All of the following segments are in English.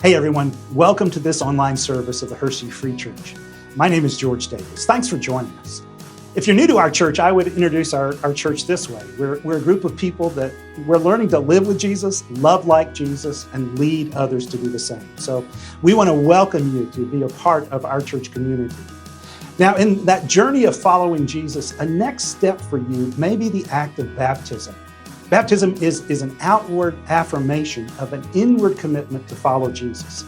Hey everyone, welcome to this online service of the Hershey Free Church. My name is George Davis. Thanks for joining us. If you're new to our church, I would introduce our church this way. We're a group of people that we're learning to live with Jesus, love like Jesus, and lead others to do the same. So we want to welcome you to be a part of our church community. Now, in that journey of following Jesus, a next step for you may be the act of baptism. Baptism is an outward affirmation of an inward commitment to follow Jesus.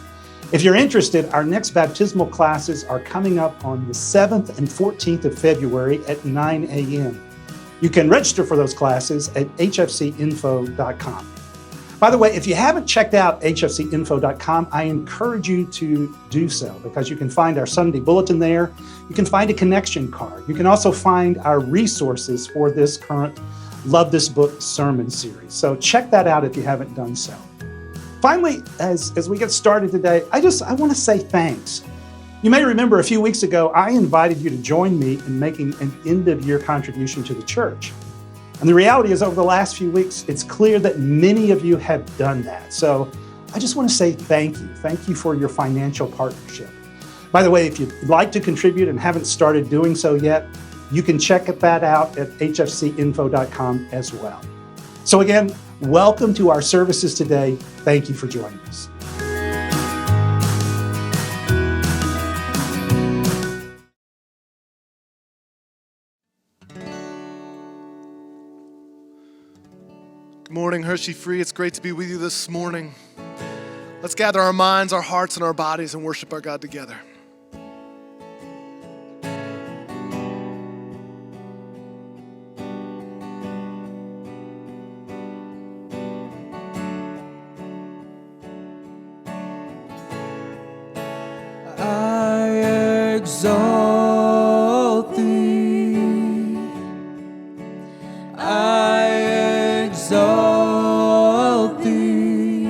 If you're interested, our next baptismal classes are coming up on the 7th and 14th of February at 9 a.m. You can register for those classes at hfcinfo.com. By the way, if you haven't checked out hfcinfo.com, I encourage you to do so because you can find our Sunday bulletin there. You can find a connection card. You can also find our resources for this current Love This Book sermon series. So check that out if you haven't done so. Finally, as we get started today, I want to say thanks. You may remember a few weeks ago, I invited you to join me in making an end-of-year contribution to the church. And the reality is over the last few weeks, it's clear that many of you have done that. So I just want to say thank you. Thank you for your financial partnership. By the way, if you'd like to contribute and haven't started doing so yet, you can check that out at hfcinfo.com as well. So again, welcome to our services today. Thank you for joining us. Good morning, Hershey Free. It's great to be with you this morning. Let's gather our minds, our hearts, and our bodies and worship our God together. Exalt thee, I exalt thee,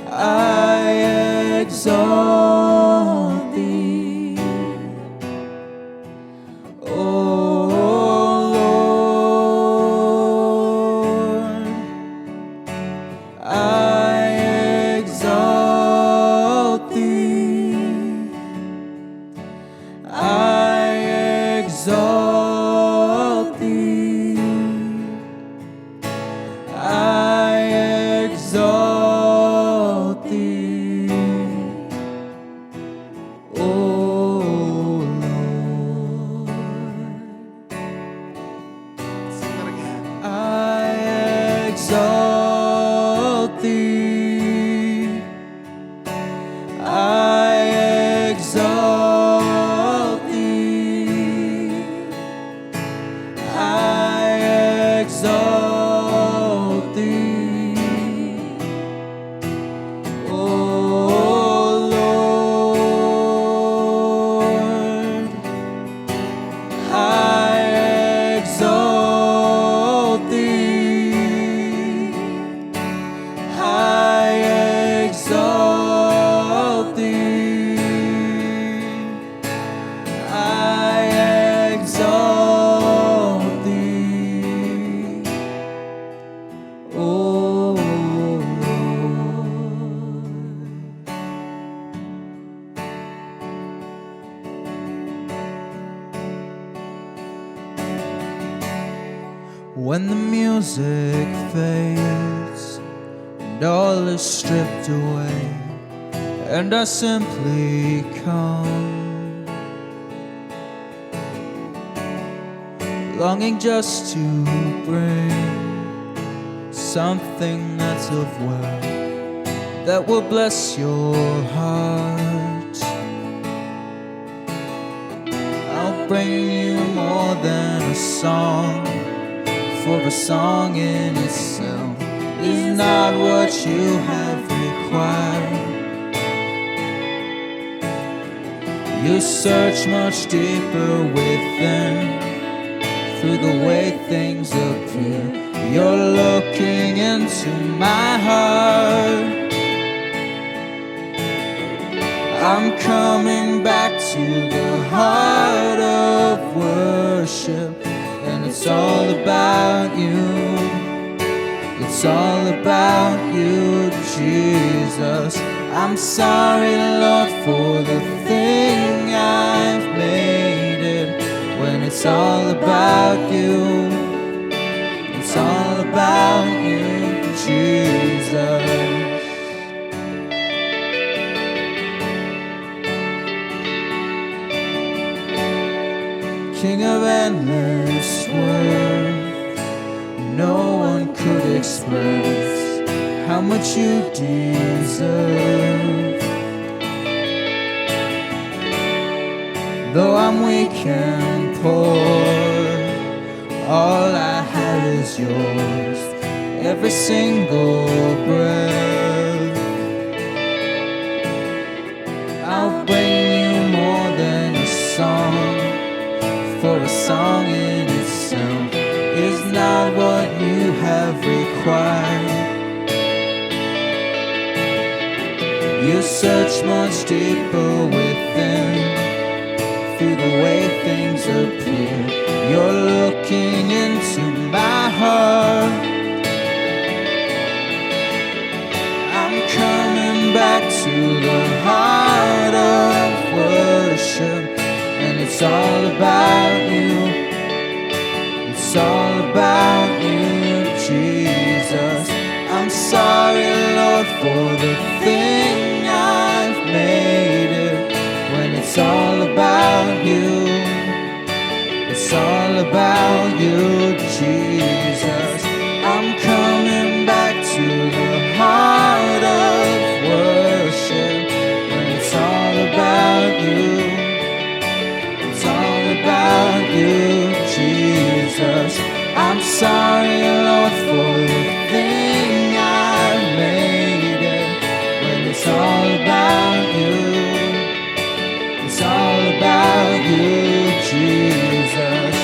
I exalt thee, O Lord, I exalt thee. I exalt thee, I exalt thee, O Lord. Sing that again. I exalt thee, I exalt thee, I exalt thee, O Lord, I exalt thee, I exalt thee, I exalt thee, O Lord. When the music fades and all is stripped away, and I simply come, longing just to bring something that's of worth that will bless your heart. I'll bring you more than a song, for a song in itself is not what you have required. You search much deeper within, through the way things appear. You're looking into my heart. I'm coming back to the heart of worship, and it's all about you. It's all about you, Jesus. I'm sorry, Lord, for the thing I've made it. When it's all about you, it's all about you, Jesus. King of endless worth, no one could express how much you deserve. Though I'm weak and poor, all I have is yours, every single breath. I'll bring you more than a song, for a song in itself is not what you have required. You search much deeper within, through the way things appear. You're looking into my heart. I'm coming back to the heart of worship, and it's all about you. It's all about you, Jesus. I'm sorry, Lord, for the thing I've made it. When it's all about you, it's all about you, Jesus. I'm coming back to the heart of worship. When it's all about you, it's all about you, Jesus. I'm sorry, Lord, for the thing I've made it. When it's all about you, it's all about you, Jesus.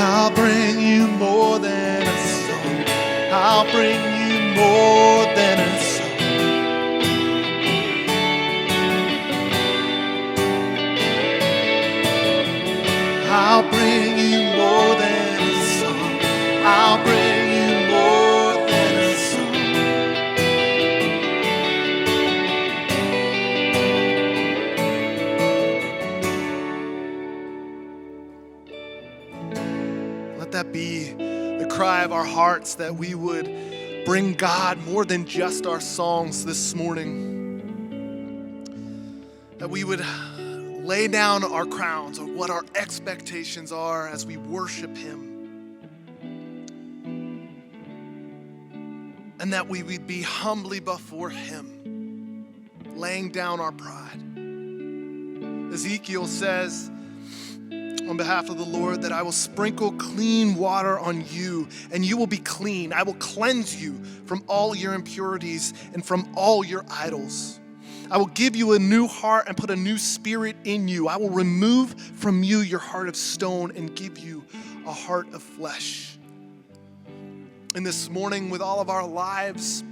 I'll bring you more than a song. I'll bring you more than a song. I'll bring you more than a song. I'll bring you more than a song. Let that be the cry of our hearts, that we would bring God more than just our songs this morning. That we would lay down our crowns of what our expectations are as we worship Him. And that we would be humbly before Him, laying down our pride. Ezekiel says, on behalf of the Lord, that I will sprinkle clean water on you, and you will be clean. I will cleanse you from all your impurities and from all your idols. I will give you a new heart and put a new spirit in you. I will remove from you your heart of stone and give you a heart of flesh. And this morning, with all of our lives,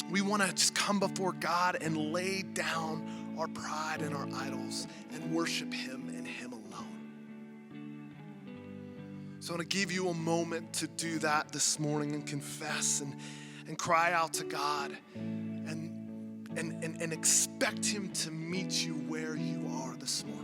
we want to just come before God and lay down our pride and our idols and worship Him and Him alone. So I want to give you a moment to do that this morning and confess and cry out to God and expect Him to meet you where you are this morning.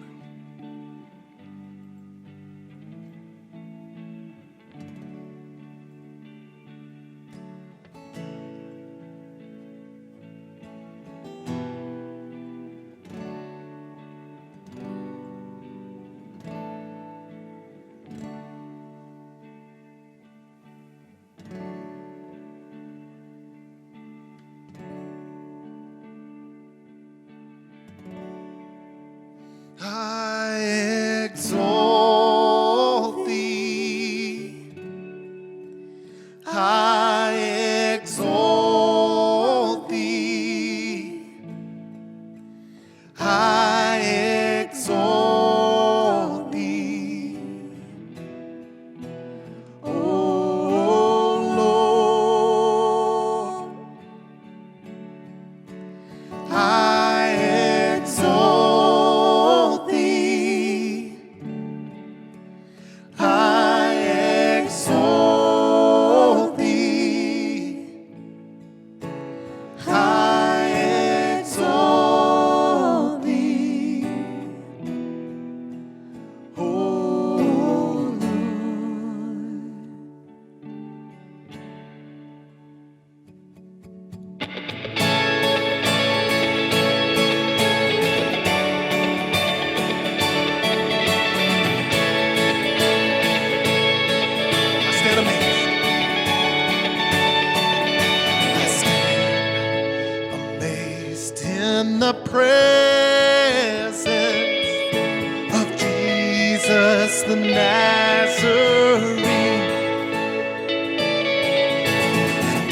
in the presence of Jesus the Nazarene.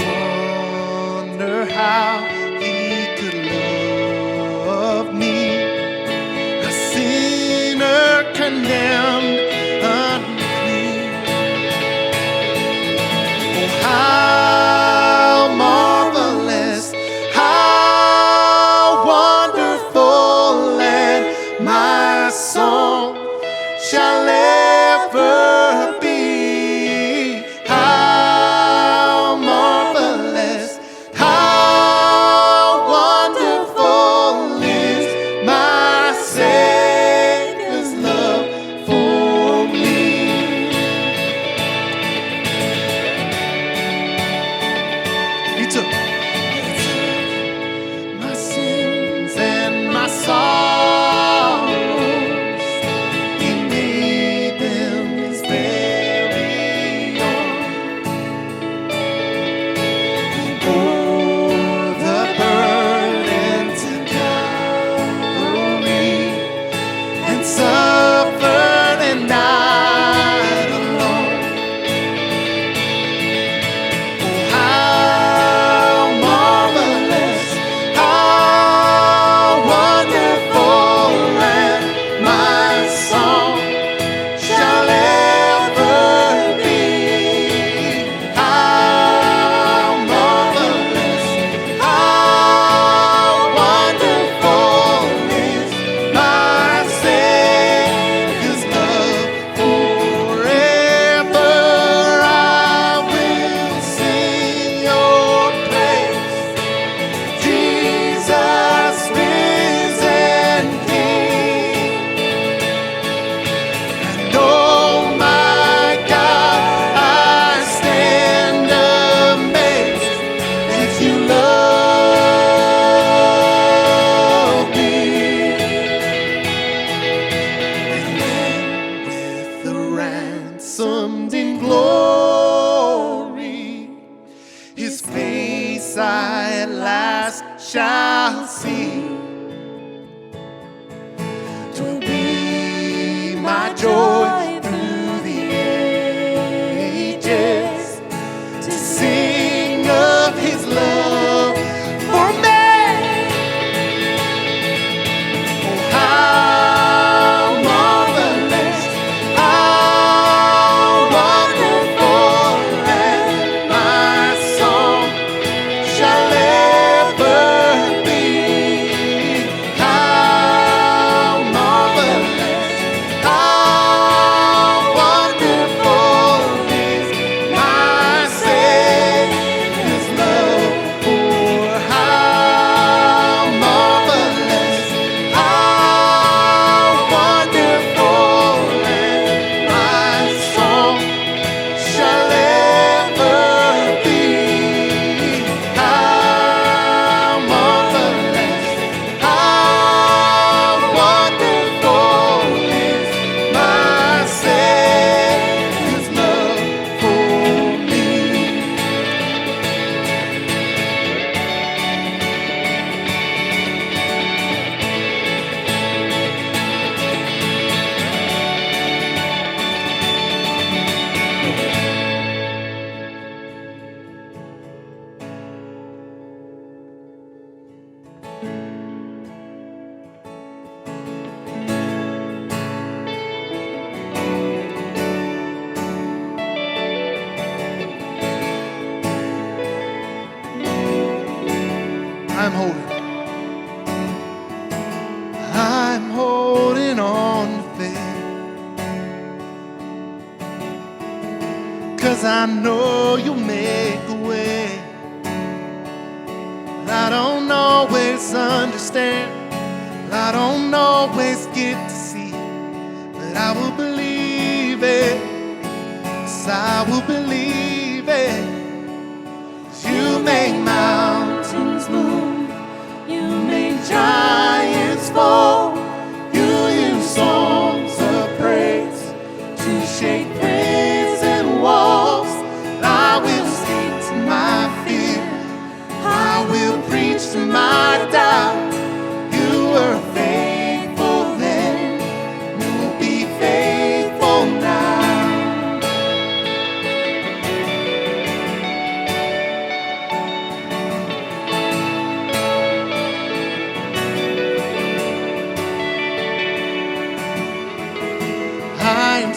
Wonder how he could love me, a sinner condemned unclean. Oh, how marvelous, how wonderful, and my song shall ever be. How marvelous, how wonderful is my Savior's love for me. He took my sins and my sorrows. He made them his very own. He bore the burden to Calvary and suffered and died alone. Oh, how marvelous, how wonderful, and my song shall ever be. How marvelous, how wonderful is my Savior's love. Forever I will sing your praise, Jesus risen King. And oh my God, I stand amazed that you love me. And when with the ransomed in glory, his face I at last shall see, 'twill be my joy through the ages to sing of his love for me. Oh, how marvelous, how wonderful, and my song shall ever be. How marvelous, how wonderful is my Savior's love. For how marvelous, how wonderful, and my song shall ever be. How marvelous, how wonderful is my Savior's love for me. I'm holding on to faith, 'cause I know you'll make a way. I don't always understand, I don't always get to see, but I will believe it, yes, I will believe it. 'Cause you make mountains move, you make giants fall, you use songs of praise to shake prison walls. I will speak to my fear, I will preach to my doubt.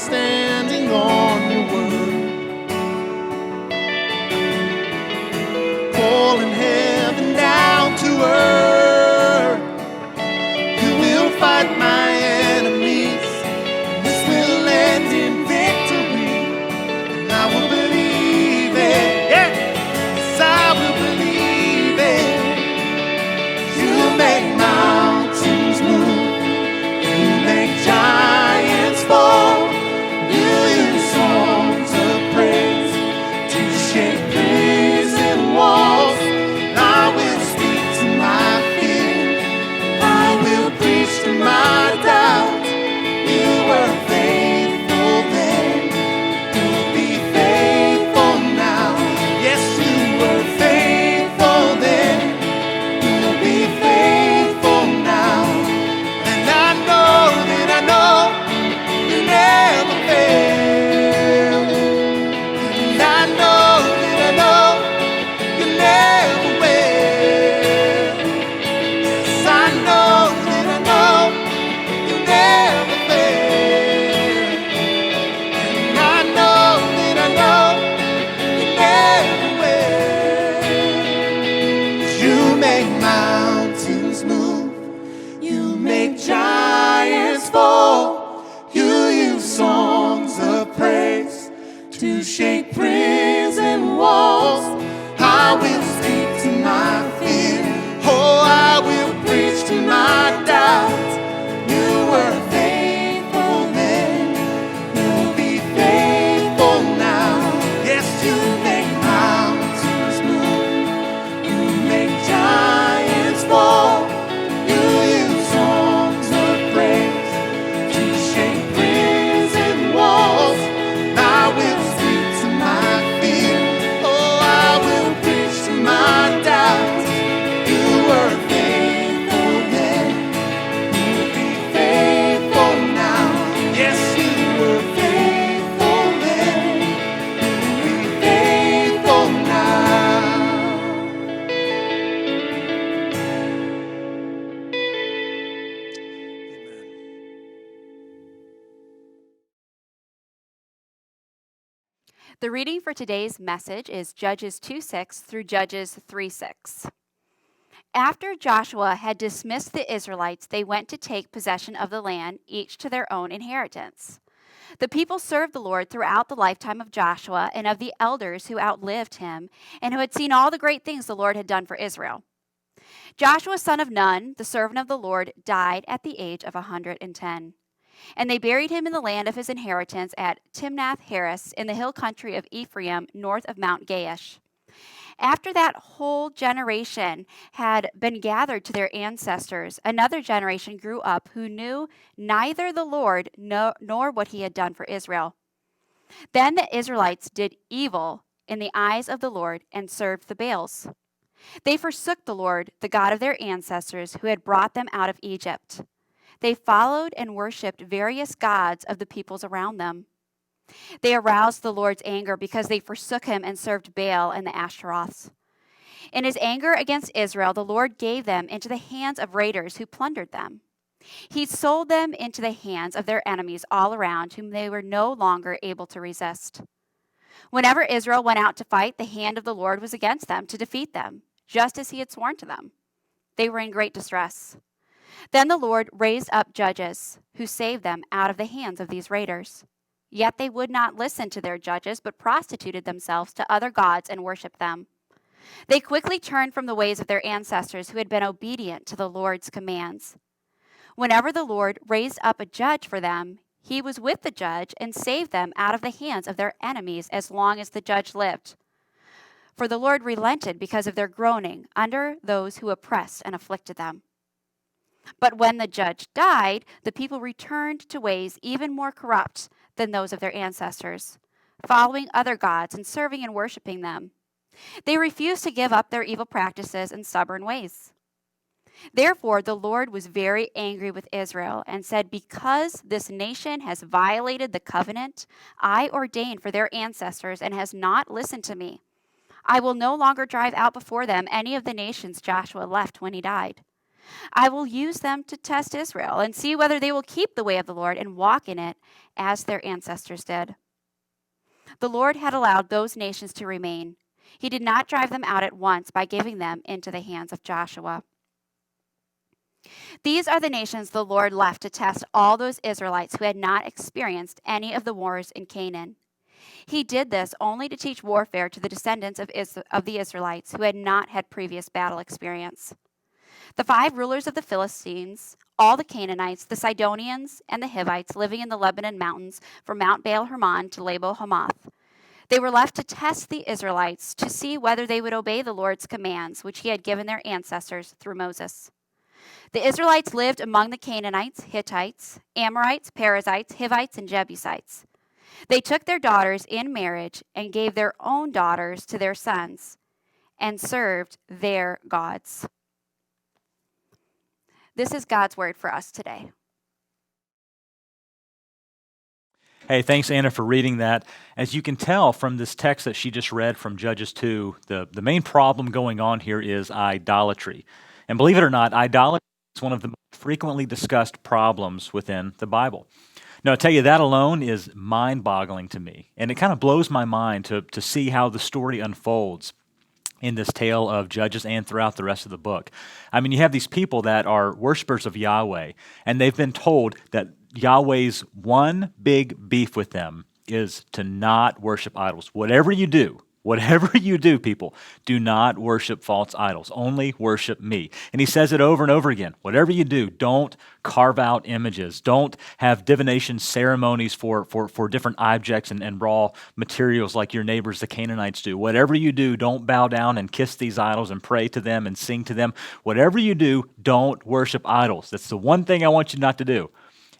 standing on your word. Pulling heaven down to earth. You will fight my enemies. This will end in victory. And I will believe it. Yeah. Yes, I will believe it. You make mountains move. You make giants fall. You use songs of praise to shake prison walls. I will speak to my fear. I will preach to my doubt. You were faithful then. You'll be faithful now. Yes, you were faithful then. You'll be faithful now. And I know that I know you never fail. And I know that I know you never will. Yes, I know that I know you never fail. And I know that I know you never will. You make mountains move. You make giants fall. You use songs of praise to shake prison walls. I will speak to my fear. Oh, I will preach to my doubt. You were faithful then. You'll be faithful now. Yes, you make mountains move. You make giants fall. You use songs of praise to shake prison walls. I will speak to my fear. Oh, I will preach to my doubt. You were faithful then. You'll be faithful now. Yes, you were faithful then. You'll be faithful now. The reading for today's message is Judges 2:6 through Judges 3:6. After Joshua had dismissed the Israelites, they went to take possession of the land, each to their own inheritance. The people served the Lord throughout the lifetime of Joshua and of the elders who outlived him and who had seen all the great things the Lord had done for Israel. Joshua, son of Nun, the servant of the Lord, died at the age of 110. And they buried him in the land of his inheritance at Timnath-Heres in the hill country of Ephraim, north of Mount Gaash. After that whole generation had been gathered to their ancestors, another generation grew up who knew neither the Lord nor what he had done for Israel. Then the Israelites did evil in the eyes of the Lord and served the Baals. They forsook the Lord, the God of their ancestors, who had brought them out of Egypt. They followed and worshipped various gods of the peoples around them. They aroused the Lord's anger because they forsook him and served Baal and the Ashtaroths. In his anger against Israel, the Lord gave them into the hands of raiders who plundered them. He sold them into the hands of their enemies all around, whom they were no longer able to resist. Whenever Israel went out to fight, the hand of the Lord was against them to defeat them, just as he had sworn to them. They were in great distress. Then the Lord raised up judges who saved them out of the hands of these raiders. Yet they would not listen to their judges, but prostituted themselves to other gods and worshipped them. They quickly turned from the ways of their ancestors who had been obedient to the Lord's commands. Whenever the Lord raised up a judge for them, he was with the judge and saved them out of the hands of their enemies as long as the judge lived. For the Lord relented because of their groaning under those who oppressed and afflicted them. But when the judge died, the people returned to ways even more corrupt than those of their ancestors, following other gods and serving and worshiping them. They refused to give up their evil practices and stubborn ways. Therefore, the Lord was very angry with Israel and said, "Because this nation has violated the covenant I ordained for their ancestors and has not listened to me, I will no longer drive out before them any of the nations Joshua left when he died. I will use them to test Israel and see whether they will keep the way of the Lord and walk in it as their ancestors did. The Lord had allowed those nations to remain. He did not drive them out at once by giving them into the hands of Joshua. These are the nations the Lord left to test all those Israelites who had not experienced any of the wars in Canaan. He did this only to teach warfare to the descendants of the Israelites who had not had previous battle experience. The 5 rulers of the Philistines, all the Canaanites, the Sidonians, and the Hivites living in the Lebanon mountains from Mount Baal Hermon to Lebo Hamath. They were left to test the Israelites to see whether they would obey the Lord's commands, which he had given their ancestors through Moses. The Israelites lived among the Canaanites, Hittites, Amorites, Perizzites, Hivites, and Jebusites. They took their daughters in marriage and gave their own daughters to their sons and served their gods. This is God's word for us today. Hey, thanks, Anna, for reading that. As you can tell from this text that she just read from Judges 2, the main problem going on here is idolatry. And believe it or not, idolatry is one of the most frequently discussed problems within the Bible. Now, I tell you, that alone is mind-boggling to me. And it kind of blows my mind to see how the story unfolds in this tale of Judges and throughout the rest of the book. I mean, you have these people that are worshipers of Yahweh, and they've been told that Yahweh's one big beef with them is to not worship idols. Whatever you do, people, do not worship false idols. Only worship me. And he says it over and over again. Whatever you do, don't carve out images. Don't have divination ceremonies for different objects and raw materials like your neighbors, the Canaanites, do. Whatever you do, don't bow down and kiss these idols and pray to them and sing to them. Whatever you do, don't worship idols. That's the one thing I want you not to do.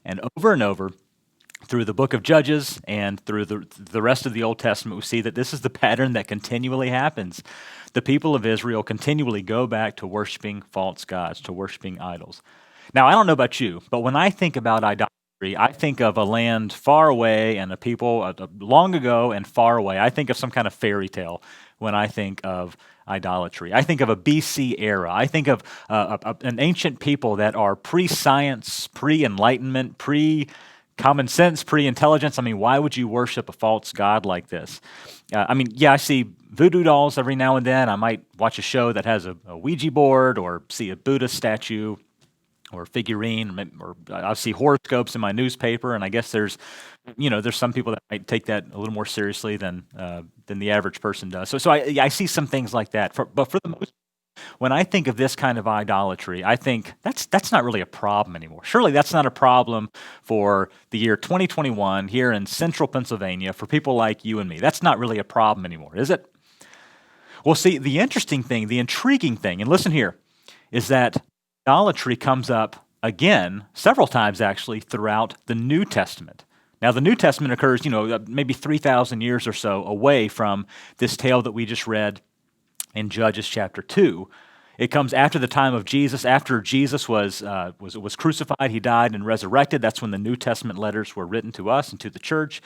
And over, through the book of Judges and through the rest of the Old Testament, we see that this is the pattern that continually happens. The people of Israel continually go back to worshiping false gods, to worshiping idols. Now, I don't know about you, but when I think about idolatry, I think of a land far away and a people long ago and far away. I think of some kind of fairy tale when I think of idolatry. I think of a BC era. I think of an ancient people that are pre-science, pre-enlightenment, pre-common sense, pre-intelligence. I mean, why would you worship a false god like this? I see voodoo dolls every now and then. I might watch a show that has a Ouija board or see a Buddha statue or figurine, or I see horoscopes in my newspaper, and I guess there's some people that might take that a little more seriously than the average person does. So I see some things like that. But for the most, when I think of this kind of idolatry, I think that's not really a problem anymore. Surely that's not a problem for the year 2021 here in central Pennsylvania for people like you and me. That's not really a problem anymore, is it? Well, see, the interesting thing, the intriguing thing, and listen here, is that idolatry comes up again, several times actually, throughout the New Testament. Now, the New Testament occurs, maybe 3,000 years or so away from this tale that we just read in Judges chapter 2. It comes after the time of Jesus, after Jesus was crucified, he died and resurrected. That's when the New Testament letters were written to us and to the church.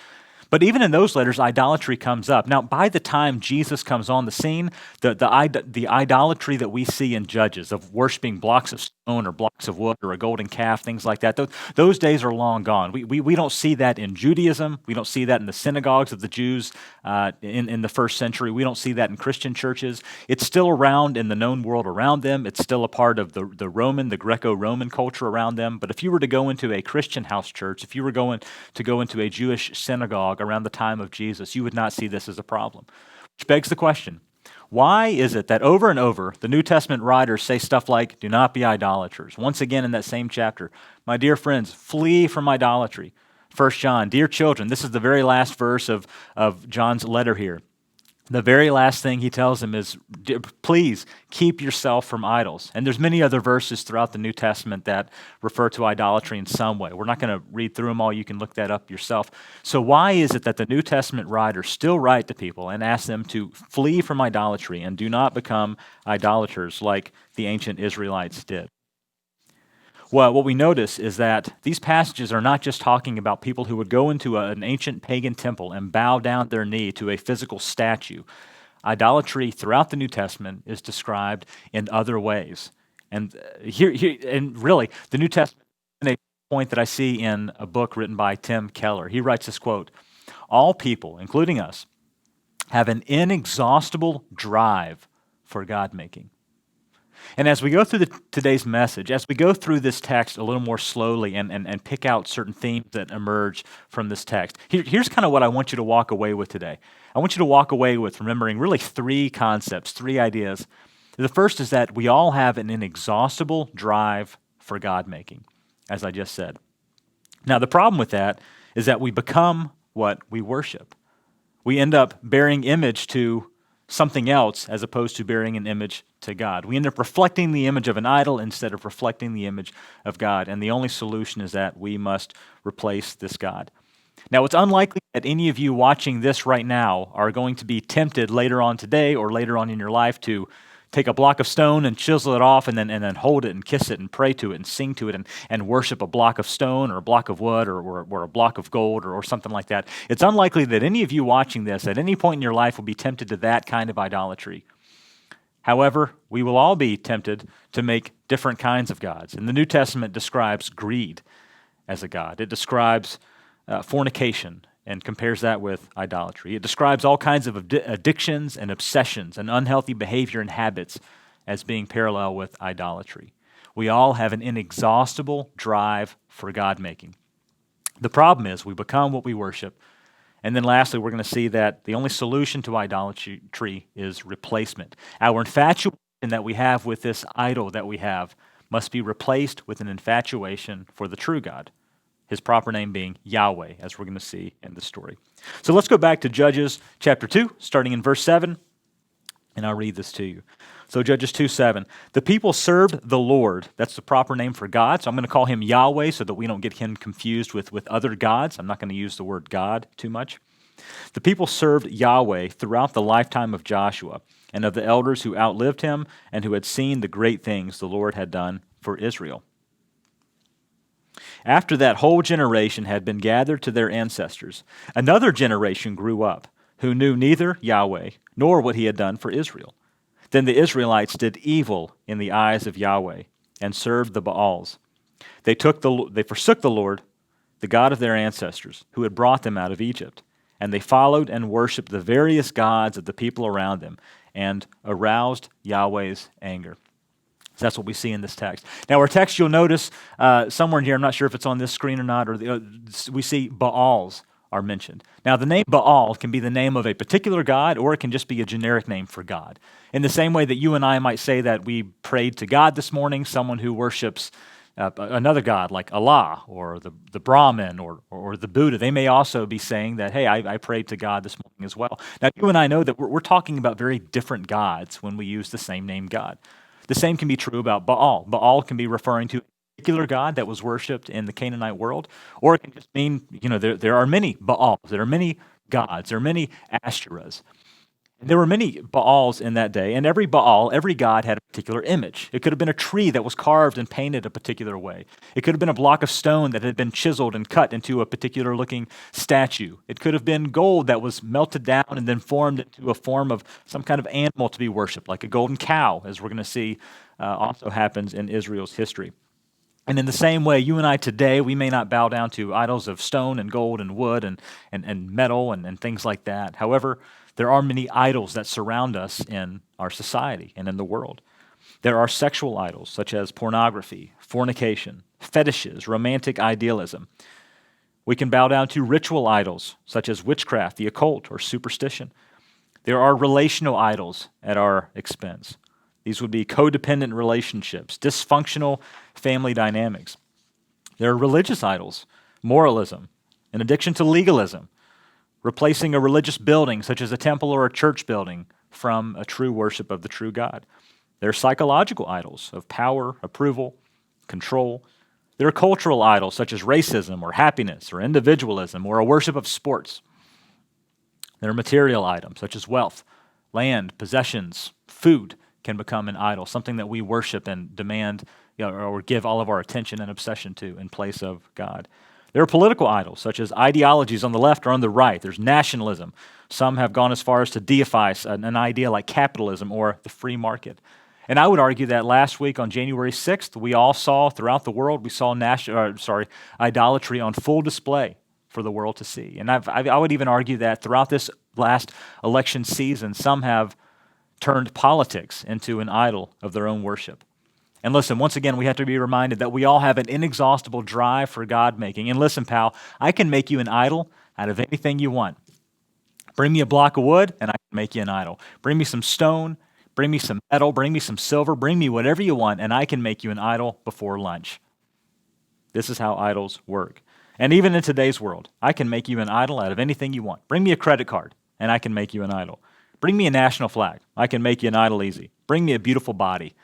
But even in those letters, idolatry comes up. Now, by the time Jesus comes on the scene, the idolatry that we see in Judges of worshiping blocks of stone or blocks of wood or a golden calf, things like that, those days are long gone. We don't see that in Judaism. We don't see that in the synagogues of the Jews in the first century. We don't see that in Christian churches. It's still around in the known world around them. It's still a part of the Greco-Roman culture around them. But if you were to go into a Christian house church, if you were going to go into a Jewish synagogue around the time of Jesus, you would not see this as a problem. Which begs the question, why is it that over and over the New Testament writers say stuff like, do not be idolaters? Once again in that same chapter, my dear friends, flee from idolatry. 1 John, dear children, this is the very last verse of John's letter here. The very last thing he tells them is, please keep yourself from idols. And there's many other verses throughout the New Testament that refer to idolatry in some way. We're not going to read through them all. You can look that up yourself. So why is it that the New Testament writers still write to people and ask them to flee from idolatry and do not become idolaters like the ancient Israelites did? Well, what we notice is that these passages are not just talking about people who would go into an ancient pagan temple and bow down their knee to a physical statue. Idolatry throughout the New Testament is described in other ways. And and really, the New Testament is a point that I see in a book written by Tim Keller. He writes this quote: "All people, including us, have an inexhaustible drive for God-making." And as we go through today's message, as we go through this text a little more slowly and pick out certain themes that emerge from this text, here's kind of what I want you to walk away with today. I want you to walk away with remembering really three concepts, three ideas. The first is that we all have an inexhaustible drive for God-making, as I just said. Now, the problem with that is that we become what we worship. We end up bearing image to something else as opposed to bearing an image to God. We end up reflecting the image of an idol instead of reflecting the image of God, and the only solution is that we must replace this God. Now, it's unlikely that any of you watching this right now are going to be tempted later on today or later on in your life to take a block of stone and chisel it off and then hold it and kiss it and pray to it and sing to it and worship a block of stone or a block of wood or a block of gold or something like that. It's unlikely that any of you watching this at any point in your life will be tempted to that kind of idolatry. However, we will all be tempted to make different kinds of gods. And the New Testament describes greed as a god. It describes fornication and compares that with idolatry. It describes all kinds of addictions and obsessions and unhealthy behavior and habits as being parallel with idolatry. We all have an inexhaustible drive for God-making. The problem is we become what we worship. And then lastly, we're going to see that the only solution to idolatry is replacement. Our infatuation that we have with this idol that we have must be replaced with an infatuation for the true God, his proper name being Yahweh, as we're going to see in the story. So let's go back to Judges chapter 2, starting in verse 7, and I'll read this to you. So Judges 2:7, "The people served the Lord." That's the proper name for God, so I'm going to call him Yahweh so that we don't get him confused with other gods. I'm not going to use the word God too much. "The people served Yahweh throughout the lifetime of Joshua and of the elders who outlived him and who had seen the great things the Lord had done for Israel. After that whole generation had been gathered to their ancestors, another generation grew up who knew neither Yahweh nor what he had done for Israel. Then the Israelites did evil in the eyes of Yahweh and served the Baals. They forsook the Lord, the God of their ancestors, who had brought them out of Egypt, and they followed and worshipped the various gods of the people around them and aroused Yahweh's anger." So that's what we see in this text. Now, our text, you'll notice somewhere in here, I'm not sure if it's on this screen or not, we see Baals are mentioned. Now, the name Baal can be the name of a particular god, or it can just be a generic name for God. In the same way that you and I might say that we prayed to God this morning, someone who worships another god like Allah or the Brahmin or the Buddha, they may also be saying that, hey, I prayed to God this morning as well. Now, you and I know that we're talking about very different gods when we use the same name God. The same can be true about Baal. Baal can be referring to a particular god that was worshipped in the Canaanite world, or it can just mean, there are many Baals, there are many gods, there are many Asherahs. There were many Baals in that day, and every Baal, every god had a particular image. It could have been a tree that was carved and painted a particular way. It could have been a block of stone that had been chiseled and cut into a particular looking statue. It could have been gold that was melted down and then formed into a form of some kind of animal to be worshipped, like a golden cow, as we're going to see also happens in Israel's history. And in the same way, you and I today, we may not bow down to idols of stone and gold and wood and metal and things like that. However, there are many idols that surround us in our society and in the world. There are sexual idols such as pornography, fornication, fetishes, romantic idealism. We can bow down to ritual idols such as witchcraft, the occult, or superstition. There are relational idols at our expense. These would be codependent relationships, dysfunctional family dynamics. There are religious idols, moralism, an addiction to legalism, replacing a religious building, such as a temple or a church building, from a true worship of the true God. There are psychological idols of power, approval, control. There are cultural idols, such as racism or happiness or individualism or a worship of sports. There are material items, such as wealth, land, possessions, food can become an idol, something that we worship and demand or give all of our attention and obsession to in place of God. There are political idols, such as ideologies on the left or on the right. There's nationalism. Some have gone as far as to deify an idea like capitalism or the free market. And I would argue that last week on January 6th, we all saw throughout the world, we saw idolatry on full display for the world to see. And I would even argue that throughout this last election season, some have turned politics into an idol of their own worship. And listen, once again, we have to be reminded that we all have an inexhaustible drive for God-making. And listen, pal, I can make you an idol out of anything you want. Bring me a block of wood, and I can make you an idol. Bring me some stone, bring me some metal, bring me some silver, bring me whatever you want, and I can make you an idol before lunch. This is how idols work. And even in today's world, I can make you an idol out of anything you want. Bring me a credit card, and I can make you an idol. Bring me a national flag. I can make you an idol easy. Bring me a beautiful body.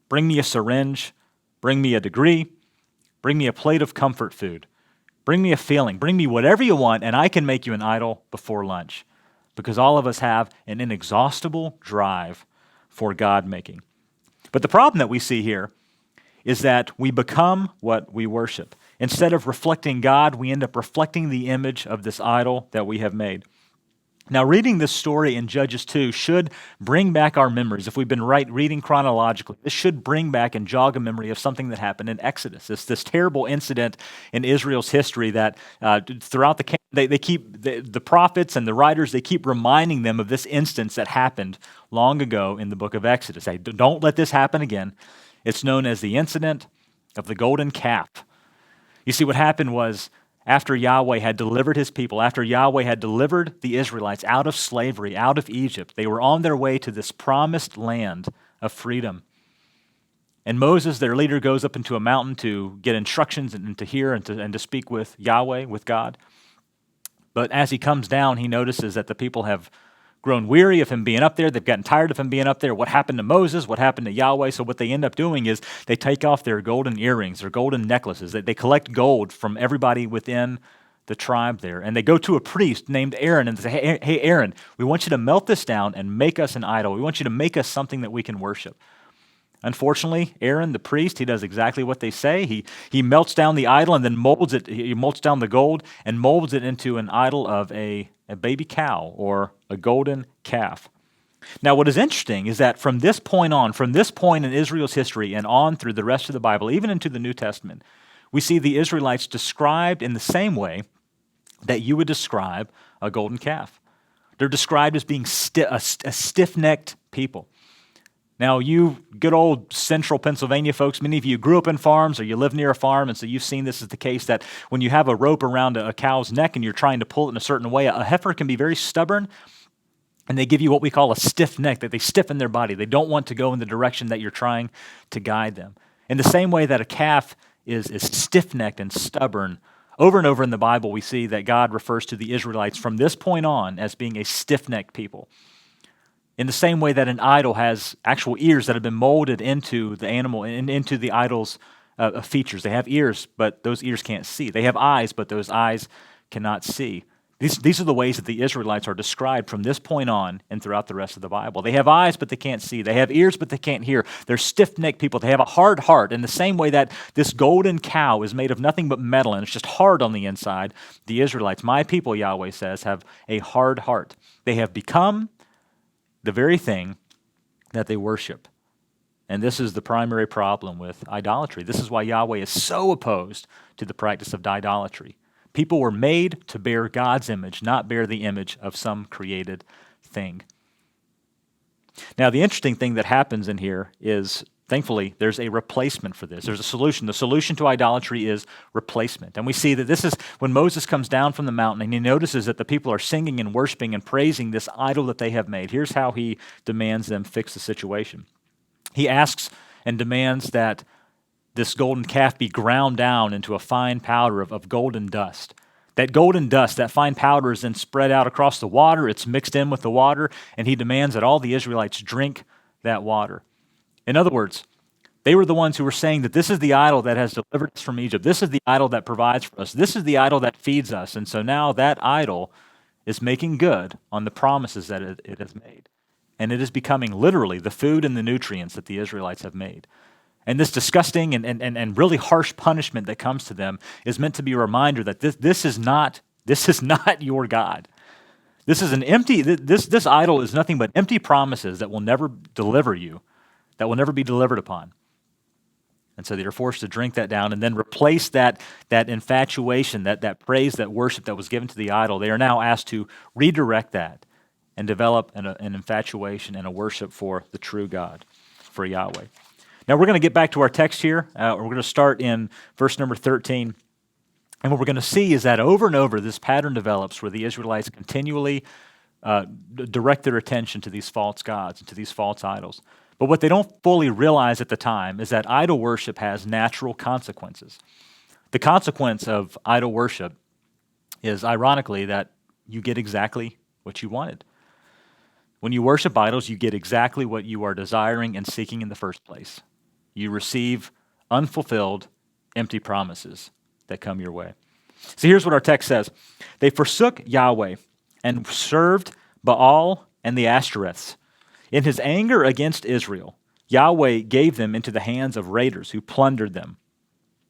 Bring me a syringe. Bring me a degree. Bring me a plate of comfort food. Bring me a feeling. Bring me whatever you want, and I can make you an idol before lunch. Because all of us have an inexhaustible drive for God-making. But the problem that we see here is that we become what we worship. Instead of reflecting God, we end up reflecting the image of this idol that we have made. Now, reading this story in Judges 2 should bring back our memories. If we've been reading chronologically, this should bring back and jog a memory of something that happened in Exodus. It's this terrible incident in Israel's history that throughout the prophets and the writers, they keep reminding them of this instance that happened long ago in the book of Exodus. Hey, don't let this happen again. It's known as the incident of the golden calf. You see, what happened was, after Yahweh had delivered his people, after Yahweh had delivered the Israelites out of slavery, out of Egypt, they were on their way to this promised land of freedom. And Moses, their leader, goes up into a mountain to get instructions and to hear and to speak with Yahweh, with God. But as he comes down, he notices that the people have grown weary of him being up there. They've gotten tired of him being up there. What happened to Moses? What happened to Yahweh? So what they end up doing is they take off their golden earrings, their golden necklaces. They collect gold from everybody within the tribe there. And they go to a priest named Aaron and say, hey, Aaron, we want you to melt this down and make us an idol. We want you to make us something that we can worship. Unfortunately, Aaron, the priest, he does exactly what they say. He melts down the idol and then molds it. He melts down the gold and molds it into an idol of a baby cow or a golden calf. Now, what is interesting is that from this point in Israel's history and on through the rest of the Bible, even into the New Testament, we see the Israelites described in the same way that you would describe a golden calf. They're described as being a stiff-necked people. Now, you good old central Pennsylvania folks, many of you grew up in farms or you live near a farm, and so you've seen this as the case that when you have a rope around a cow's neck and you're trying to pull it in a certain way, a heifer can be very stubborn, and they give you what we call a stiff neck, that they stiffen their body. They don't want to go in the direction that you're trying to guide them. In the same way that a calf is stiff-necked and stubborn, over and over in the Bible we see that God refers to the Israelites from this point on as being a stiff-necked people. In the same way that an idol has actual ears that have been molded into the animal and into the idol's features. They have ears, but those ears can't see. They have eyes, but those eyes cannot see. These are the ways that the Israelites are described from this point on and throughout the rest of the Bible. They have eyes, but they can't see. They have ears, but they can't hear. They're stiff-necked people. They have a hard heart. In the same way that this golden cow is made of nothing but metal and it's just hard on the inside, the Israelites, my people, Yahweh says, have a hard heart. They have become the very thing that they worship. And this is the primary problem with idolatry. This is why Yahweh is so opposed to the practice of idolatry. People were made to bear God's image, not bear the image of some created thing. Now, the interesting thing that happens in here is, thankfully, there's a replacement for this. There's a solution. The solution to idolatry is replacement. And we see that this is when Moses comes down from the mountain and he notices that the people are singing and worshiping and praising this idol that they have made. Here's how he demands them fix the situation. He asks and demands that this golden calf be ground down into a fine powder of golden dust. That golden dust, that fine powder, is then spread out across the water. It's mixed in with the water, and he demands that all the Israelites drink that water. In other words, they were the ones who were saying that this is the idol that has delivered us from Egypt. This is the idol that provides for us. This is the idol that feeds us. And so now that idol is making good on the promises that it has made. And it is becoming literally the food and the nutrients that the Israelites have made. And this disgusting and really harsh punishment that comes to them is meant to be a reminder that this is not your God. This is this idol is nothing but empty promises that will never deliver you. that will never be delivered upon. And so they are forced to drink that down and then replace that infatuation, that praise, that worship that was given to the idol. They are now asked to redirect that and develop an infatuation and a worship for the true God, for Yahweh. Now we're going to get back to our text here. We're going to start in verse number 13. And what we're going to see is that over and over this pattern develops where the Israelites continually direct their attention to these false gods and to these false idols. But what they don't fully realize at the time is that idol worship has natural consequences. The consequence of idol worship is, ironically, that you get exactly what you wanted. When you worship idols, you get exactly what you are desiring and seeking in the first place. You receive unfulfilled, empty promises that come your way. So here's what our text says. They forsook Yahweh and served Baal and the Ashtoreths. In his anger against Israel, Yahweh gave them into the hands of raiders who plundered them.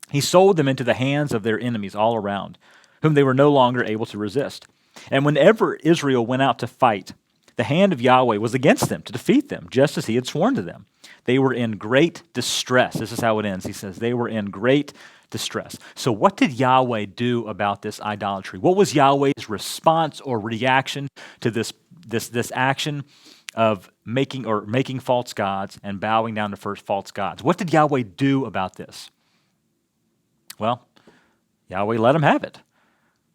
He sold them into the hands of their enemies all around, whom they were no longer able to resist. And whenever Israel went out to fight, the hand of Yahweh was against them to defeat them, just as he had sworn to them. They were in great distress. This is how it ends. He says, they were in great distress. So what did Yahweh do about this idolatry? What was Yahweh's response or reaction to this action of making false gods and bowing down to first false gods? What did Yahweh do about this? Well, Yahweh let them have it.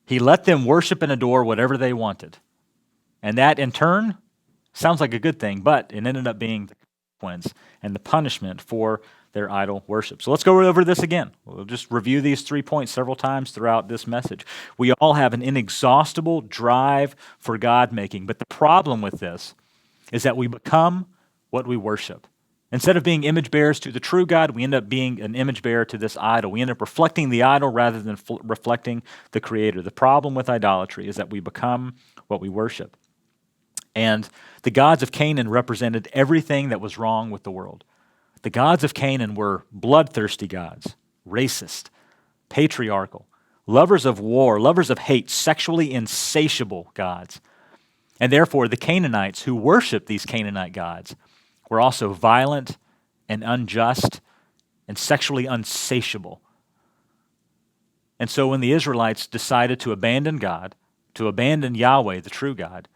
He let them worship and adore whatever they wanted. And that, in turn, sounds like a good thing, but it ended up being the consequence and the punishment for their idol worship. So let's go over this again. We'll just review these 3 points several times throughout this message. We all have an inexhaustible drive for God-making, but the problem with this is that we become what we worship. Instead of being image bearers to the true God, we end up being an image bearer to this idol. We end up reflecting the idol rather than reflecting the Creator. The problem with idolatry is that we become what we worship. And the gods of Canaan represented everything that was wrong with the world. The gods of Canaan were bloodthirsty gods, racist, patriarchal, lovers of war, lovers of hate, sexually insatiable gods. And therefore, the Canaanites who worshiped these Canaanite gods were also violent and unjust and sexually unsatiable. And so when the Israelites decided to abandon God, to abandon Yahweh, the true God,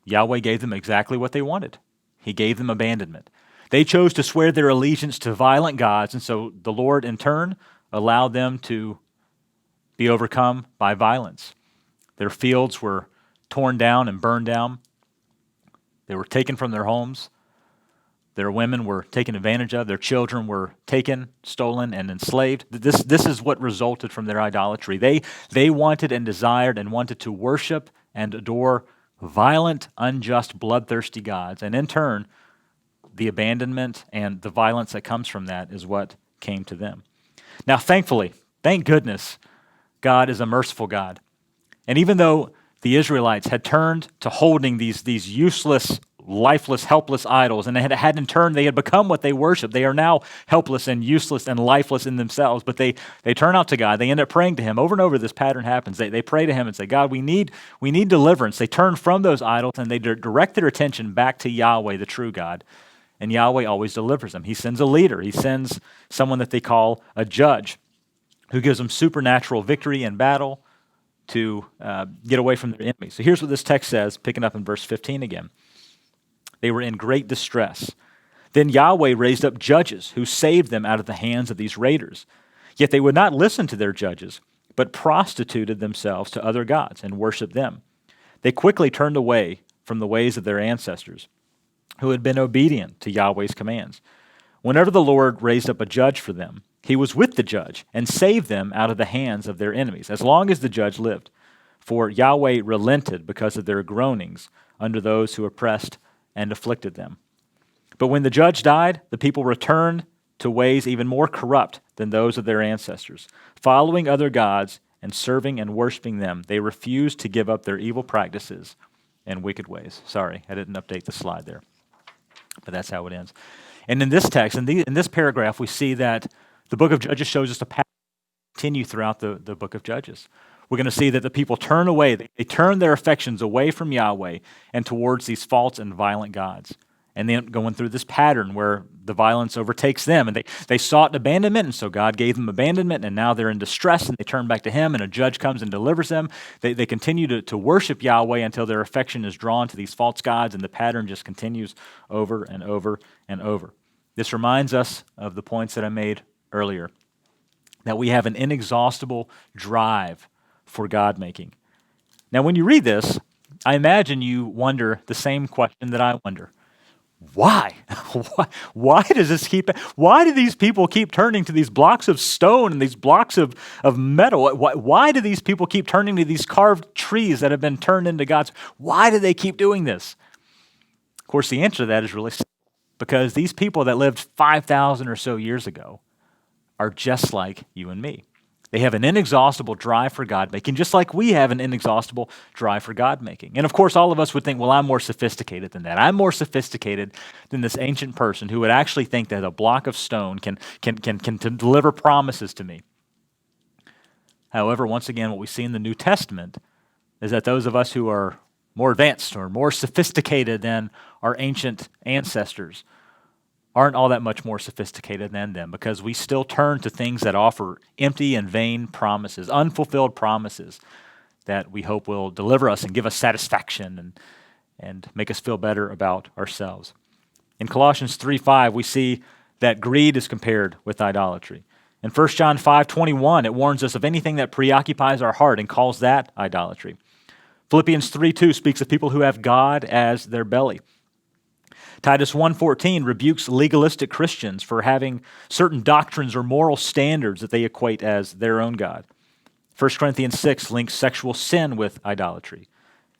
Yahweh gave them exactly what they wanted. He gave them abandonment. They chose to swear their allegiance to violent gods, and so the Lord, in turn, allowed them to be overcome by violence. Their fields were torn down and burned down. They were taken from their homes. Their women were taken advantage of. Their children were taken, stolen, and enslaved. This is what resulted from their idolatry. They wanted and desired and wanted to worship and adore violent, unjust, bloodthirsty gods. And in turn, the abandonment and the violence that comes from that is what came to them. Now, thankfully, thank goodness, God is a merciful God. And even though the Israelites had turned to holding these useless, lifeless, helpless idols, and they had become what they worship. They are now helpless and useless and lifeless in themselves, but they turn out to God. They end up praying to Him. Over and over, this pattern happens. They pray to Him and say, God, we need deliverance. They turn from those idols, and they direct their attention back to Yahweh, the true God, and Yahweh always delivers them. He sends a leader. He sends someone that they call a judge who gives them supernatural victory in battle to get away from their enemies. So here's what this text says, picking up in verse 15 again. They were in great distress. Then Yahweh raised up judges who saved them out of the hands of these raiders. Yet they would not listen to their judges, but prostituted themselves to other gods and worshiped them. They quickly turned away from the ways of their ancestors, who had been obedient to Yahweh's commands. Whenever the Lord raised up a judge for them, He was with the judge and saved them out of the hands of their enemies, as long as the judge lived. For Yahweh relented because of their groanings under those who oppressed and afflicted them. But when the judge died, the people returned to ways even more corrupt than those of their ancestors. Following other gods and serving and worshiping them, they refused to give up their evil practices and wicked ways. Sorry, I didn't update the slide there. But that's how it ends. And in this text, in this paragraph, we see that the book of Judges shows us a pattern continue throughout the book of Judges. We're going to see that the people turn away. They turn their affections away from Yahweh and towards these false and violent gods. and then going through this pattern where the violence overtakes them. And they sought abandonment, and so God gave them abandonment, and now they're in distress, and they turn back to him, and a judge comes and delivers them. They continue to worship Yahweh until their affection is drawn to these false gods, and the pattern just continues over and over and over. This reminds us of the points that I made earlier, that we have an inexhaustible drive for God-making. Now, when you read this, I imagine you wonder the same question that I wonder. Why? Why do these people keep turning to these blocks of stone and these blocks of metal? Why do these people keep turning to these carved trees that have been turned into gods? Why do they keep doing this? Of course, the answer to that is really simple, because these people that lived 5,000 or so years ago are just like you and me. They have an inexhaustible drive for God-making, just like we have an inexhaustible drive for God-making. And of course, all of us would think, well, I'm more sophisticated than that. I'm more sophisticated than this ancient person who would actually think that a block of stone can deliver promises to me. However, once again, what we see in the New Testament is that those of us who are more advanced or more sophisticated than our ancient ancestors aren't all that much more sophisticated than them, because we still turn to things that offer empty and vain promises, unfulfilled promises that we hope will deliver us and give us satisfaction and make us feel better about ourselves. In Colossians 3:5, we see that greed is compared with idolatry. In 1 John 5:21, it warns us of anything that preoccupies our heart and calls that idolatry. Philippians 3:2 speaks of people who have God as their belly. Titus 1:14 rebukes legalistic Christians for having certain doctrines or moral standards that they equate as their own God. 1 Corinthians 6 links sexual sin with idolatry.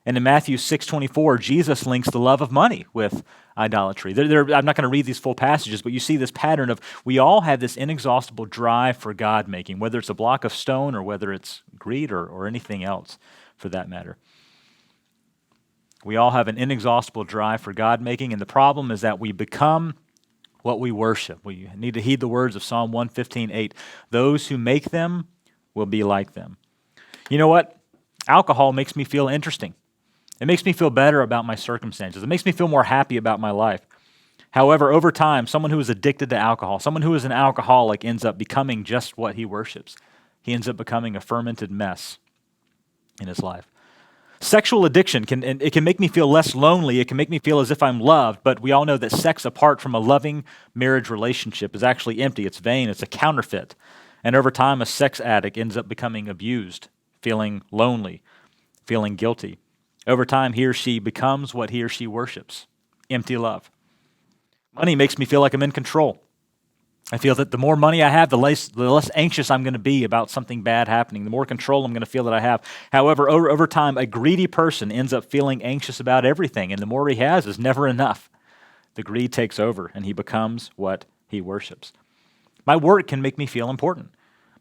And in Matthew 6:24, Jesus links the love of money with idolatry. I'm not going to read these full passages, but you see this pattern of we all have this inexhaustible drive for God-making, whether it's a block of stone or whether it's greed or anything else for that matter. We all have an inexhaustible drive for God-making, and the problem is that we become what we worship. We need to heed the words of Psalm 115:8. Those who make them will be like them. You know what? Alcohol makes me feel interesting. It makes me feel better about my circumstances. It makes me feel more happy about my life. However, over time, someone who is addicted to alcohol, someone who is an alcoholic ends up becoming just what he worships. He ends up becoming a fermented mess in his life. Sexual addiction can make me feel less lonely. It can make me feel as if I'm loved, but we all know that sex apart from a loving marriage relationship is actually empty. It's vain. It's a counterfeit. And over time, a sex addict ends up becoming abused, feeling lonely, feeling guilty. Over time, he or she becomes what he or she worships, empty love. Money makes me feel like I'm in control. I feel that the more money I have, the less anxious I'm going to be about something bad happening, the more control I'm going to feel that I have. However, over time, a greedy person ends up feeling anxious about everything, and the more he has is never enough. The greed takes over, and he becomes what he worships. My work can make me feel important.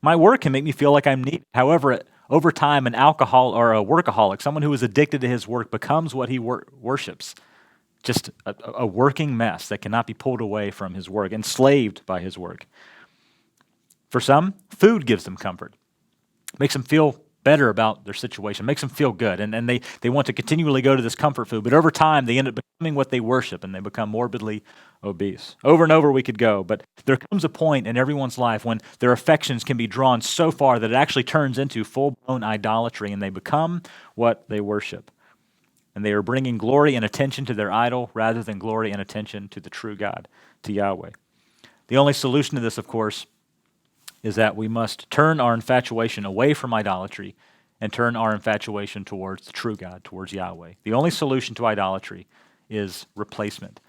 My work can make me feel like I'm needed. However, over time, an alcoholic or a workaholic, someone who is addicted to his work, becomes what he worships. Just a working mess that cannot be pulled away from his work, enslaved by his work. For some, food gives them comfort, makes them feel better about their situation, makes them feel good, and they want to continually go to this comfort food. But over time, they end up becoming what they worship, and they become morbidly obese. Over and over we could go, but there comes a point in everyone's life when their affections can be drawn so far that it actually turns into full-blown idolatry, and they become what they worship. And they are bringing glory and attention to their idol rather than glory and attention to the true God, to Yahweh. The only solution to this, of course, is that we must turn our infatuation away from idolatry and turn our infatuation towards the true God, towards Yahweh. The only solution to idolatry is replacement.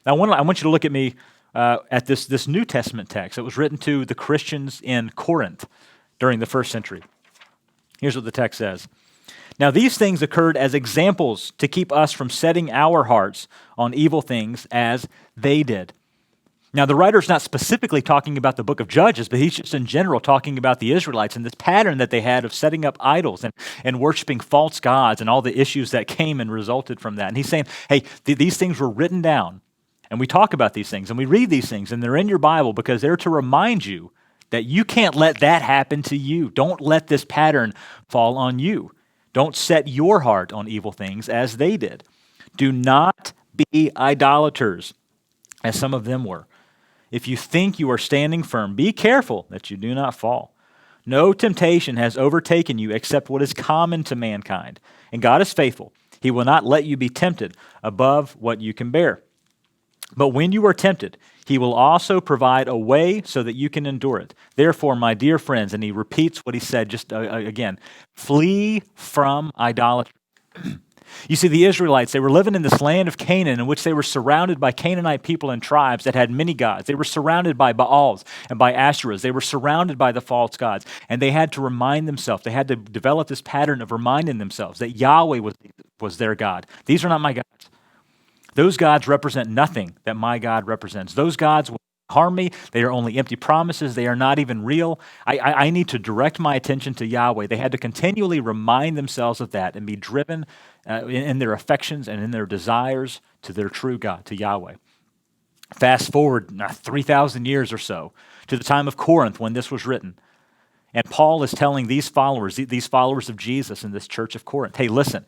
Now, I want you to look at me at this New Testament text that was written to the Christians in Corinth during the first century. Here's what the text says. Now, these things occurred as examples to keep us from setting our hearts on evil things as they did. Now, the writer's not specifically talking about the book of Judges, but he's just in general talking about the Israelites and this pattern that they had of setting up idols and worshiping false gods and all the issues that came and resulted from that. And he's saying, hey, these things were written down, and we talk about these things, and we read these things, and they're in your Bible because they're to remind you that you can't let that happen to you. Don't let this pattern fall on you. Don't set your heart on evil things as they did. Do not be idolaters, as some of them were. If you think you are standing firm, be careful that you do not fall. No temptation has overtaken you except what is common to mankind. And God is faithful. He will not let you be tempted above what you can bear. But when you are tempted, he will also provide a way so that you can endure it. Therefore, my dear friends, and he repeats what he said just again, flee from idolatry. You see, the Israelites, they were living in this land of Canaan in which they were surrounded by Canaanite people and tribes that had many gods. They were surrounded by Baals and by Asherahs. They were surrounded by the false gods. And they had to remind themselves, they had to develop this pattern of reminding themselves that Yahweh was their God. These are not my gods. Those gods represent nothing that my God represents. Those gods will harm me. They are only empty promises. They are not even real. I need to direct my attention to Yahweh. They had to continually remind themselves of that and be driven in their affections and in their desires to their true God, to Yahweh. Fast forward 3,000 years or so to the time of Corinth when this was written. And Paul is telling these followers of Jesus in this church of Corinth, hey, listen,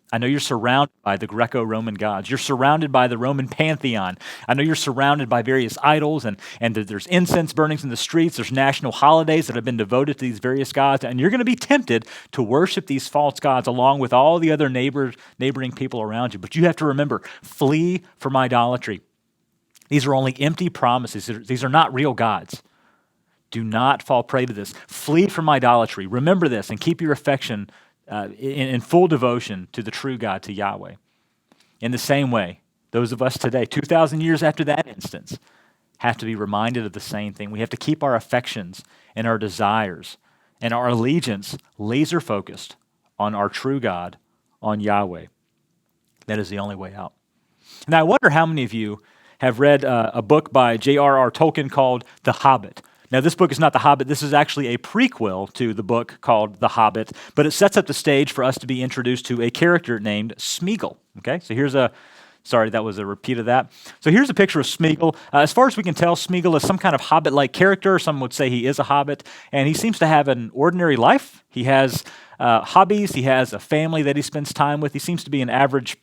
I know you're surrounded by the Greco-Roman gods. You're surrounded by the Roman pantheon. I know you're surrounded by various idols, and there's incense burnings in the streets. There's national holidays that have been devoted to these various gods, and you're going to be tempted to worship these false gods along with all the other neighboring people around you. But you have to remember, flee from idolatry. These are only empty promises. These are not real gods. Do not fall prey to this. Flee from idolatry. Remember this and keep your affection in full devotion to the true God, to Yahweh. In the same way, those of us today, 2,000 years after that instance, have to be reminded of the same thing. We have to keep our affections and our desires and our allegiance laser focused on our true God, on Yahweh. That is the only way out. Now, I wonder how many of you have read a book by J.R.R. Tolkien called The Hobbit. Now, this book is not The Hobbit. This is actually a prequel to the book called The Hobbit, but it sets up the stage for us to be introduced to a character named Smeagol. Okay, so sorry, that was a repeat of that. So here's a picture of Smeagol. As far as we can tell, Smeagol is some kind of hobbit-like character. Some would say he is a hobbit, and he seems to have an ordinary life. He has hobbies. He has a family that he spends time with. He seems to be an average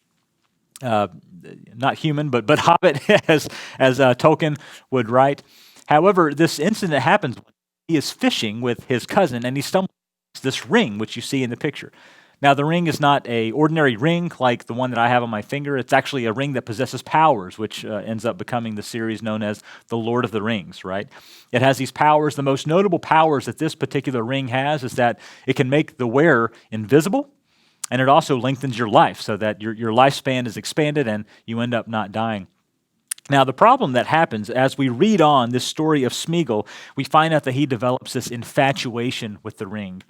not human, but hobbit, as Tolkien would write. However, this incident happens when he is fishing with his cousin, and he stumbles on this ring, which you see in the picture. Now, the ring is not an ordinary ring like the one that I have on my finger. It's actually a ring that possesses powers, which ends up becoming the series known as The Lord of the Rings, right? It has these powers. The most notable powers that this particular ring has is that it can make the wearer invisible, and it also lengthens your life so that your lifespan is expanded and you end up not dying. Now, the problem that happens as we read on this story of Smeagol, we find out that he develops this infatuation with the ring.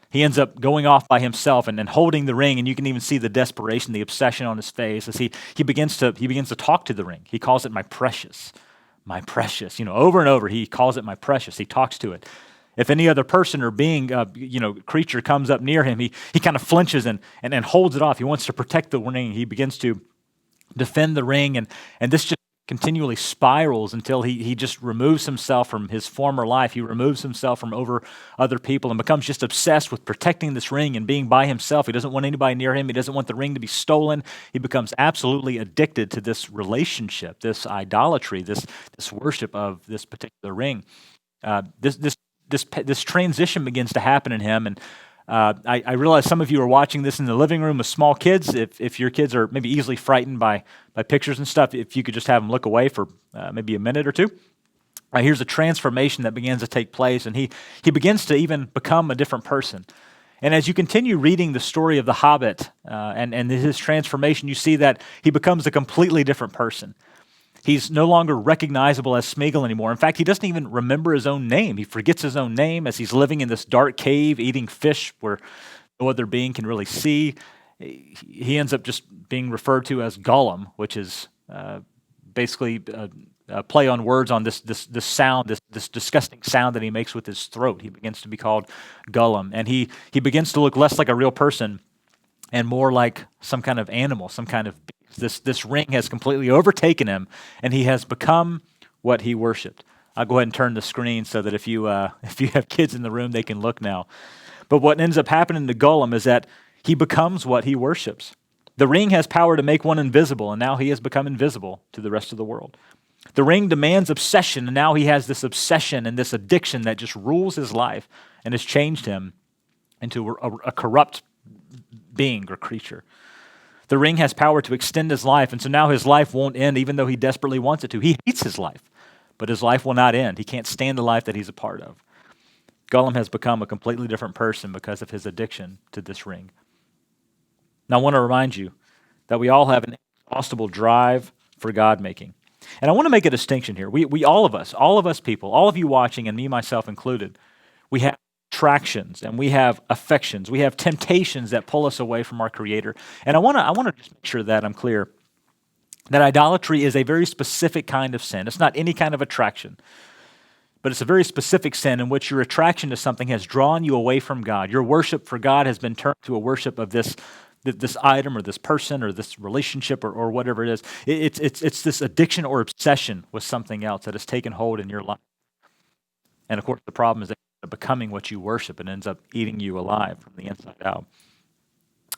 He ends up going off by himself and holding the ring, and you can even see the desperation, the obsession on his face as he begins to talk to the ring. He calls it my precious, my precious. Over and over, he calls it my precious. He talks to it. If any other person or being, creature comes up near him, he kind of flinches and holds it off. He wants to protect the ring. He begins to defend the ring, and this just continually spirals until he just removes himself from his former life. He removes himself from over other people and becomes just obsessed with protecting this ring and being by himself. He doesn't want anybody near him. He doesn't want the ring to be stolen. He becomes absolutely addicted to this relationship, this idolatry, this worship of this particular ring. This transition begins to happen in him, and I realize some of you are watching this in the living room with small kids. If your kids are maybe easily frightened by pictures and stuff, if you could just have them look away for maybe a minute or two. Here's a transformation that begins to take place, and he begins to even become a different person. And as you continue reading the story of the Hobbit and his transformation, you see that he becomes a completely different person. He's no longer recognizable as Smeagol anymore. In fact, he doesn't even remember his own name. He forgets his own name as he's living in this dark cave, eating fish where no other being can really see. He ends up just being referred to as Gollum, which is basically a play on words on this sound, this disgusting sound that he makes with his throat. He begins to be called Gollum. And he begins to look less like a real person and more like some kind of animal, some kind of beast. This ring has completely overtaken him, and he has become what he worshipped. I'll go ahead and turn the screen so that if you have kids in the room, they can look now. But what ends up happening to Gollum is that he becomes what he worships. The ring has power to make one invisible, and now he has become invisible to the rest of the world. The ring demands obsession, and now he has this obsession and this addiction that just rules his life and has changed him into a corrupt being or creature. The ring has power to extend his life, and so now his life won't end even though he desperately wants it to. He hates his life, but his life will not end. He can't stand the life that he's a part of. Gollum has become a completely different person because of his addiction to this ring. Now, I want to remind you that we all have an inexhaustible drive for God-making. And I want to make a distinction here. We all of us people, all of you watching and me, myself included, we have attractions and we have affections. We have temptations that pull us away from our Creator. And I want to just make sure that I'm clear that idolatry is a very specific kind of sin. It's not any kind of attraction, but it's a very specific sin in which your attraction to something has drawn you away from God. Your worship for God has been turned to a worship of this item or this person or this relationship or whatever it is. It's this addiction or obsession with something else that has taken hold in your life. And of course, the problem is that it ends up becoming what you worship and ends up eating you alive from the inside out.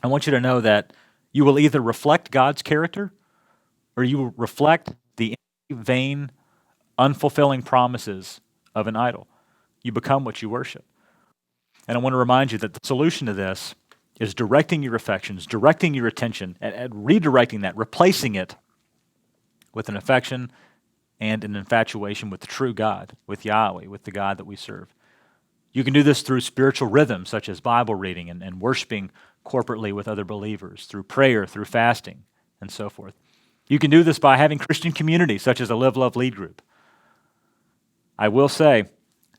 I want you to know that you will either reflect God's character or you will reflect the vain, unfulfilling promises of an idol. You become what you worship. And I want to remind you that the solution to this is directing your affections, directing your attention, and redirecting that, replacing it with an affection and an infatuation with the true God, with Yahweh, with the God that we serve. You can do this through spiritual rhythms such as Bible reading and worshiping corporately with other believers, through prayer, through fasting, and so forth. You can do this by having Christian community such as a Live, Love, Lead group. I will say that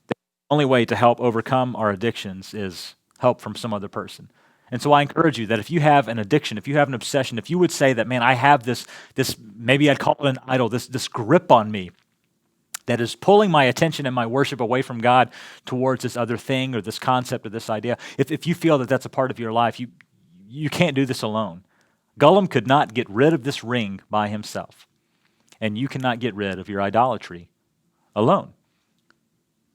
the only way to help overcome our addictions is help from some other person. And so I encourage you that if you have an addiction, if you have an obsession, if you would say that, man, I have this maybe I'd call it an idol, this grip on me that is pulling my attention and my worship away from God towards this other thing or this concept or this idea. If you feel that that's a part of your life, you can't do this alone. Gollum could not get rid of this ring by himself, and you cannot get rid of your idolatry alone.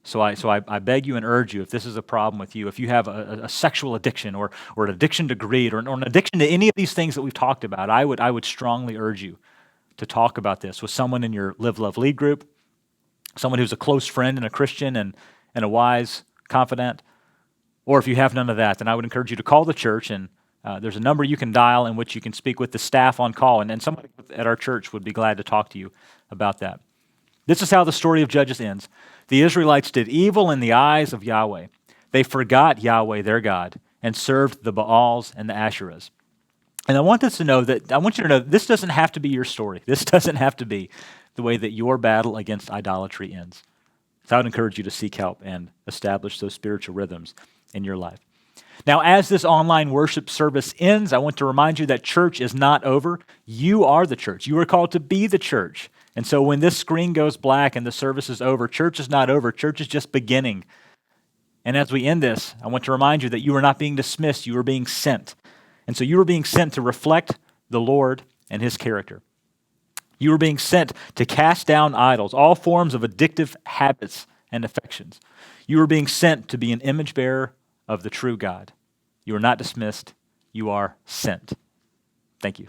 So I beg you and urge you, if this is a problem with you, if you have a sexual addiction or an addiction to greed or an addiction to any of these things that we've talked about, I would strongly urge you to talk about this with someone in your Live, Love, Lead group, someone who's a close friend and a Christian and a wise confidant. Or if you have none of that, then I would encourage you to call the church, and there's a number you can dial in which you can speak with the staff on call, and somebody at our church would be glad to talk to you about that. This is how the story of Judges ends. The Israelites did evil in the eyes of Yahweh. They forgot Yahweh, their God, and served the Baals and the Asherahs. And I want you to know this doesn't have to be your story. This doesn't have to be the way that your battle against idolatry ends. So I would encourage you to seek help and establish those spiritual rhythms in your life. Now, as this online worship service ends, I want to remind you that church is not over. You are the church. You are called to be the church. And so when this screen goes black and the service is over, church is not over. Church is just beginning. And as we end this, I want to remind you that you are not being dismissed. You are being sent. And so you are being sent to reflect the Lord and His character. You are being sent to cast down idols, all forms of addictive habits and affections. You are being sent to be an image bearer of the true God. You are not dismissed. You are sent. Thank you.